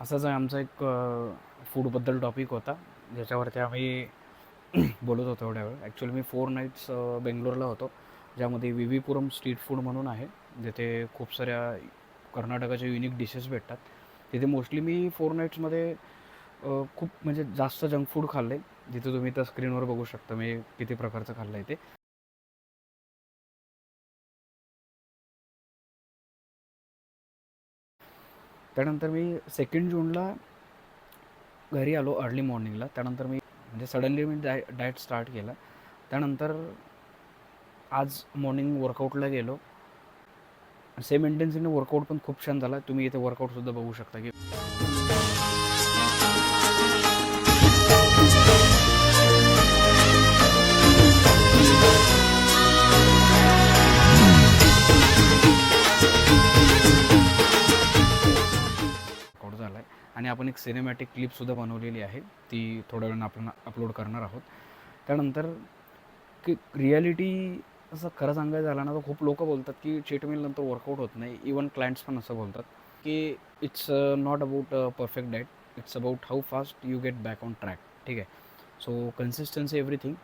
असाच आमचा एक फूडबद्दल टॉपिक होता, ज्याच्यावरती आम्ही बोलत होतो एवढ्या वेळ. ॲक्च्युअली मी 4 नाईट्स बेंगलोरला होतो, ज्यामध्ये विवीपुरम स्ट्रीट फूड म्हणून आहे, जिथे खूप साऱ्या कर्नाटकाच्या युनिक डिशेस भेटतात. तिथे मोस्टली मी 4 नाईट्समध्ये खूप म्हणजे जास्त जंक फूड खाल्लं आहे. जिथे तुम्ही त्या स्क्रीनवर बघू शकता मी किती प्रकारचं खाल्लं आहे ते. त्यानंतर मी 2 जूनला घरी आलो अर्ली मॉर्निंगला. त्यानंतर मी म्हणजे सडनली मी डाएट स्टार्ट केला. त्यानंतर आज मॉर्निंग वर्कआउटला गेलो. सेम इंटेन्सिटीने वर्कआउट पण खूप छान झाला. तुम्ही इथे वर्कआउटसुद्धा बघू शकता की वर्कआउट झाला आहे. आणि आपण एक सिनेमॅटिक क्लिपसुद्धा बनवलेली आहे. ती थोड्या वेळानं आपण अपलोड करणार आहोत. त्यानंतर की रिॲलिटी असं खरं सांगायचं झालं ना, तर खूप लोकं बोलतात की चीट मीलनंतर वर्कआउट होत नाही. इवन क्लायंट्स पण असं बोलतात की it's not about perfect diet, it's about how fast you get back on track. ठीक आहे. So consistency everything.